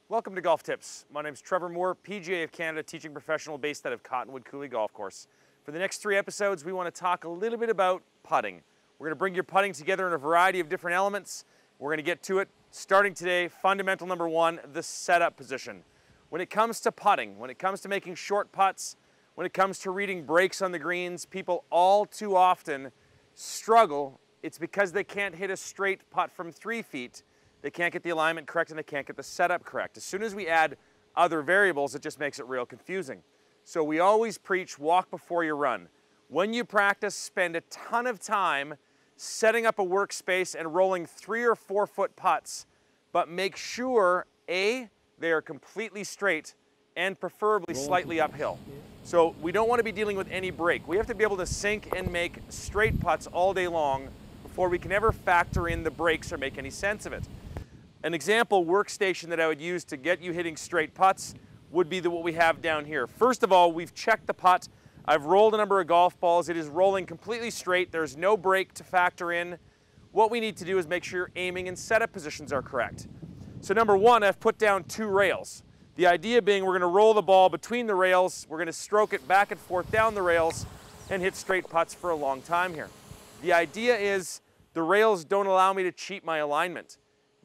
Welcome to Golf Tips. My name is Trevor Moore, PGA of Canada teaching professional based out of Cottonwood Coulee Golf Course. For the next 3 episodes, we want to talk a little bit about putting. We're going to bring your putting together in a variety of different elements. We're going to get to it starting today. Fundamental number 1, the setup position. When it comes to putting, when it comes to making short putts, when it comes to reading breaks on the greens, people all too often struggle. It's because they can't hit a straight putt from 3 feet. They can't get the alignment correct and they can't get the setup correct. As soon as we add other variables, it just makes it real confusing. So we always preach walk before you run. When you practice, spend a ton of time setting up a workspace and rolling 3 or 4 foot putts, but make sure, A, they are completely straight and preferably slightly uphill. So we don't want to be dealing with any break. We have to be able to sink and make straight putts all day long before we can ever factor in the breaks or make any sense of it. An example workstation that I would use to get you hitting straight putts would be what we have down here. First of all, we've checked the putt. I've rolled a number of golf balls. It is rolling completely straight. There's no break to factor in. What we need to do is make sure your aiming and setup positions are correct. So number 1, I've put down 2 rails. The idea being we're going to roll the ball between the rails. We're going to stroke it back and forth down the rails and hit straight putts for a long time here. The idea is the rails don't allow me to cheat my alignment.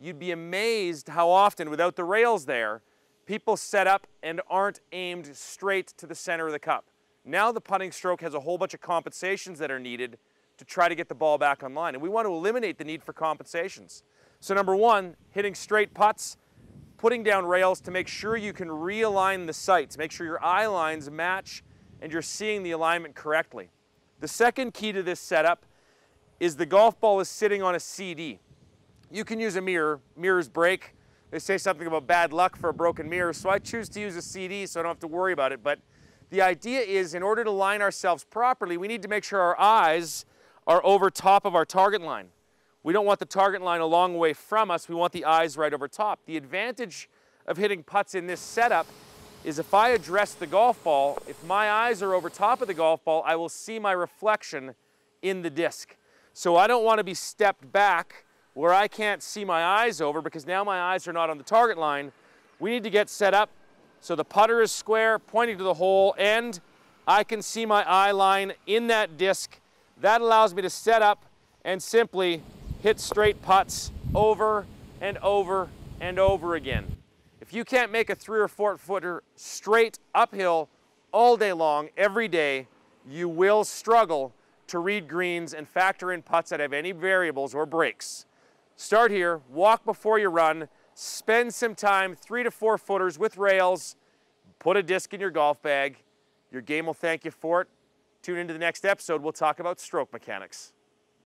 You'd be amazed how often, without the rails there, people set up and aren't aimed straight to the center of the cup. Now the putting stroke has a whole bunch of compensations that are needed to try to get the ball back online. And we want to eliminate the need for compensations. So number 1, hitting straight putts, putting down rails to make sure you can realign the sights, make sure your eye lines match and you're seeing the alignment correctly. The second key to this setup is the golf ball is sitting on a CD. You can use a mirror. Mirrors break. They say something about bad luck for a broken mirror, so I choose to use a CD so I don't have to worry about it. But the idea is, in order to line ourselves properly, we need to make sure our eyes are over top of our target line. We don't want the target line a long way from us. We want the eyes right over top. The advantage of hitting putts in this setup is if I address the golf ball, if my eyes are over top of the golf ball, I will see my reflection in the disc. So I don't want to be stepped back where I can't see my eyes over because now my eyes are not on the target line. We need to get set up so the putter is square, pointing to the hole, and I can see my eye line in that disc. That allows me to set up and simply hit straight putts over and over and over again. If you can't make a 3 or 4 footer straight uphill all day long, every day, you will struggle to read greens and factor in putts that have any variables or breaks. Start here, walk before you run, spend some time, 3 to 4 footers with rails, put a disc in your golf bag. Your game will thank you for it. Tune into the next episode. We'll talk about stroke mechanics.